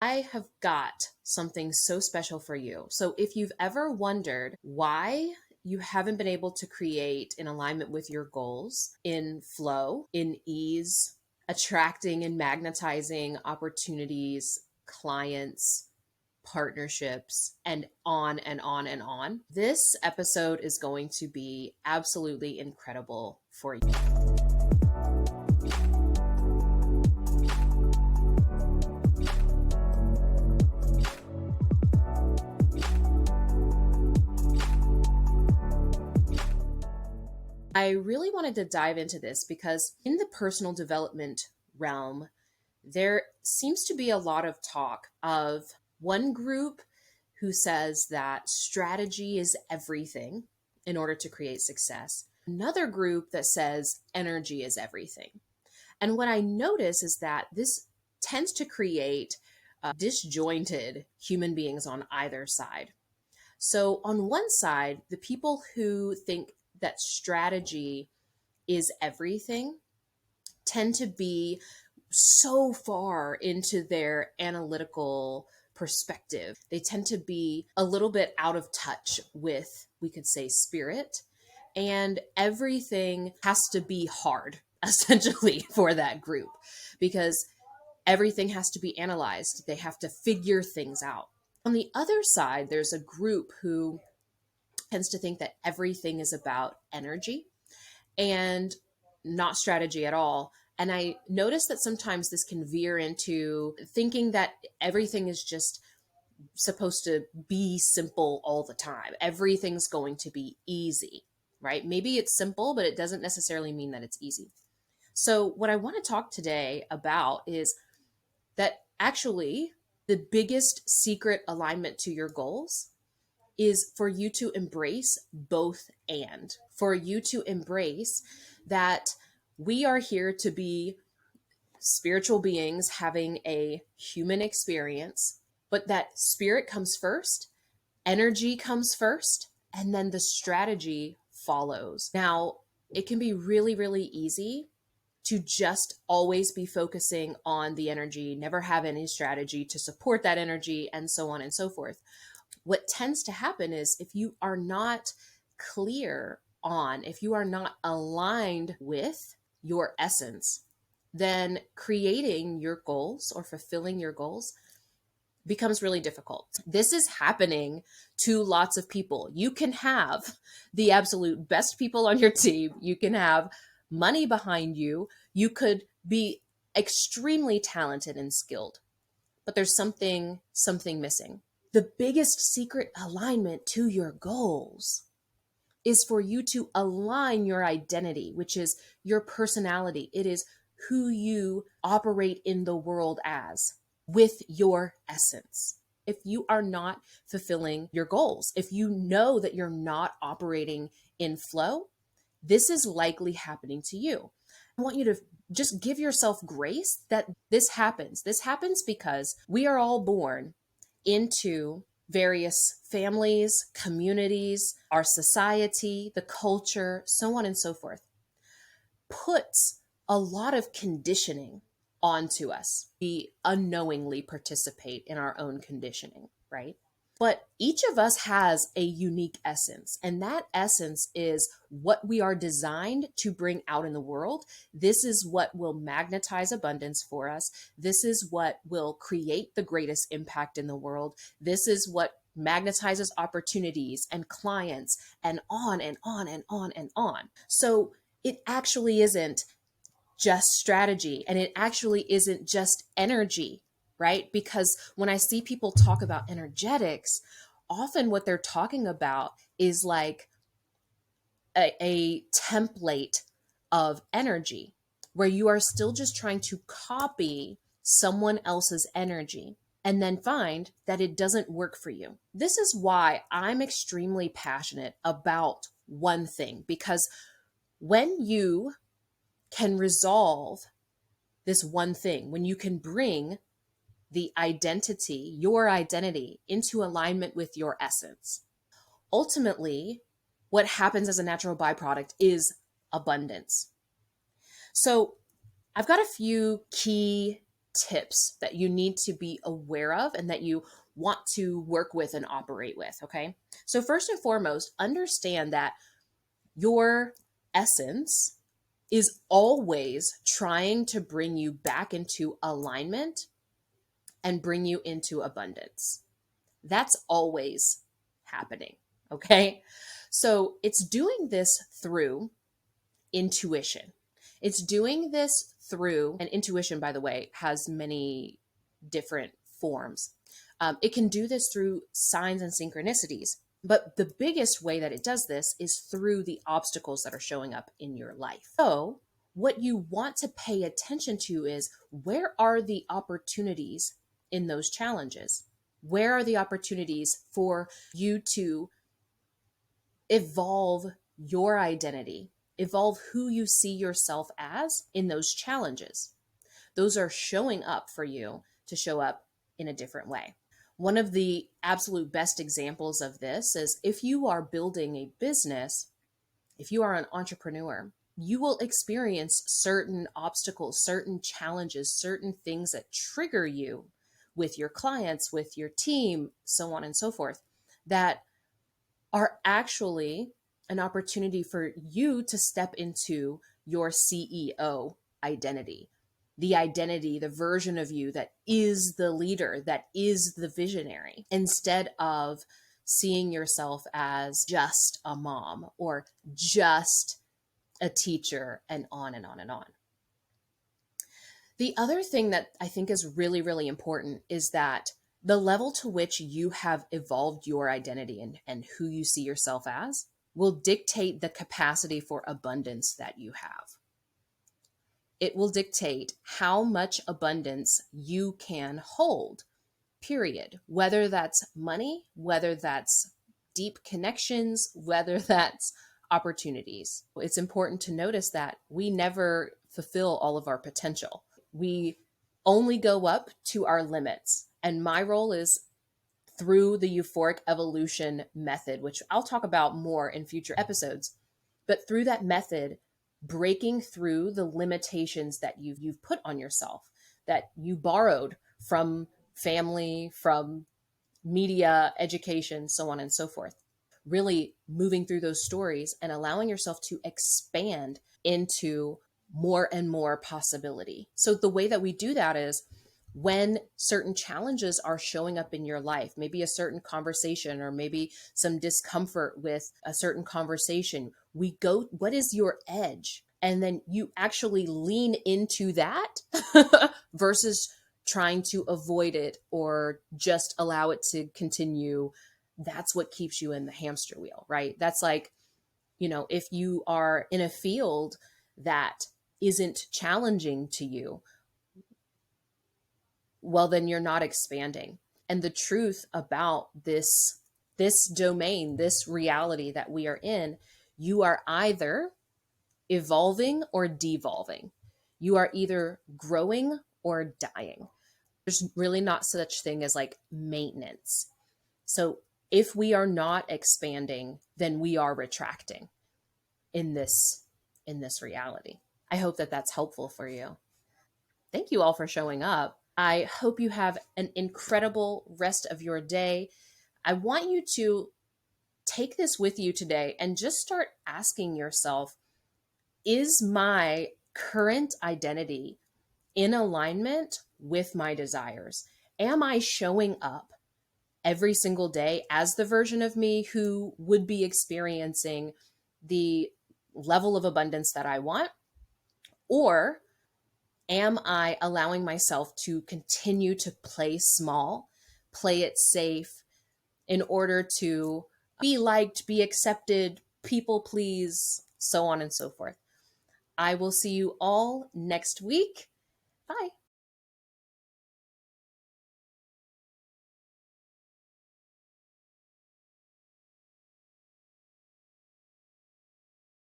I have got something so special for you. So, if you've ever wondered why you haven't been able to create in alignment with your goals, in flow, in ease, attracting and magnetizing opportunities, clients, partnerships, and on and on and on, this episode is going to be absolutely incredible for you. I really wanted to dive into this because in the personal development realm, there seems to be a lot of talk of one group who says that strategy is everything in order to create success, another group that says energy is everything. And what I notice is that this tends to create disjointed human beings on either side. So, on one side, the people who think that strategy is everything tend to be so far into their analytical perspective. They tend to be a little bit out of touch with, we could say, spirit, and everything has to be hard, essentially, for that group because everything has to be analyzed. They have to figure things out. On the other side, there's a group who tends to think that everything is about energy and not strategy at all. And I notice that sometimes this can veer into thinking that everything is just supposed to be simple all the time. Everything's going to be easy, right? Maybe it's simple, but it doesn't necessarily mean that it's easy. So, what I want to talk today about is that actually the biggest secret alignment to your goals is for you to embrace both, and for you to embrace that we are here to be spiritual beings having a human experience, but that spirit comes first, energy comes first, and then the strategy follows. Now, it can be really, really easy to just always be focusing on the energy, never have any strategy to support that energy, and so on and so forth. What tends to happen is if you are not clear on, if you are not aligned with your essence, then creating your goals or fulfilling your goals becomes really difficult. This is happening to lots of people. You can have the absolute best people on your team, you can have money behind you, you could be extremely talented and skilled, but there's something missing. The biggest secret alignment to your goals is for you to align your identity, which is your personality. It is who you operate in the world as, with your essence. If you are not fulfilling your goals, if you know that you're not operating in flow, this is likely happening to you. I want you to just give yourself grace that this happens. This happens because we are all born into various families, communities, our society, the culture, so on and so forth, puts a lot of conditioning onto us. We unknowingly participate in our own conditioning, right? But each of us has a unique essence, and that essence is what we are designed to bring out in the world. This is what will magnetize abundance for us. This is what will create the greatest impact in the world. This is what magnetizes opportunities and clients, and on and on and on and on. So it actually isn't just strategy, and it actually isn't just energy, right? Because when I see people talk about energetics, often what they're talking about is like a template of energy where you are still just trying to copy someone else's energy and then find that it doesn't work for you. This is why I'm extremely passionate about one thing, because when you can resolve this one thing, when you can bring the identity, your identity, into alignment with your essence, ultimately, what happens as a natural byproduct is abundance. So, I've got a few key tips that you need to be aware of and that you want to work with and operate with. Okay. So, first and foremost, understand that your essence is always trying to bring you back into alignment and bring you into abundance. That's always happening. Okay. So, it's doing this through intuition. It's doing this through, and intuition, by the way, has many different forms. It can do this through signs and synchronicities. But the biggest way that it does this is through the obstacles that are showing up in your life. So, what you want to pay attention to is, where are the opportunities in those challenges? Where are the opportunities for you to evolve your identity, evolve who you see yourself as in those challenges? Those are showing up for you to show up in a different way. One of the absolute best examples of this is, if you are building a business, if you are an entrepreneur, you will experience certain obstacles, certain challenges, certain things that trigger you with your clients, with your team, so on and so forth, that are actually an opportunity for you to step into your CEO identity, the version of you that is the leader, that is the visionary, instead of seeing yourself as just a mom or just a teacher, and on and on and on. The other thing that I think is really, really important is that the level to which you have evolved your identity and who you see yourself as will dictate the capacity for abundance that you have. It will dictate how much abundance you can hold, period. Whether that's money, whether that's deep connections, whether that's opportunities. It's important to notice that we never fulfill all of our potential. We only go up to our limits. And my role is through the euphoric evolution method, which I'll talk about more in future episodes. But through that method, breaking through the limitations that you've put on yourself, that you borrowed from family, from media, education, so on and so forth. Really moving through those stories and allowing yourself to expand into more and more possibility. So the way that we do that is, when certain challenges are showing up in your life, maybe a certain conversation or maybe some discomfort with a certain conversation, we go, what is your edge? And then you actually lean into that versus trying to avoid it or just allow it to continue. That's what keeps you in the hamster wheel, right? That's like, if you are in a field that isn't challenging to you, well, then you're not expanding. And the truth about this domain, this reality that we are in, you are either evolving or devolving. You are either growing or dying. There's really not such thing as like maintenance. So if we are not expanding, then we are retracting in this reality. I hope that that's helpful for you. Thank you all for showing up. I hope you have an incredible rest of your day. I want you to take this with you today and just start asking yourself, is my current identity in alignment with my desires? Am I showing up every single day as the version of me who would be experiencing the level of abundance that I want? Or am I allowing myself to continue to play small, play it safe in order to be liked, be accepted, people please, so on and so forth? I will see you all next week. Bye.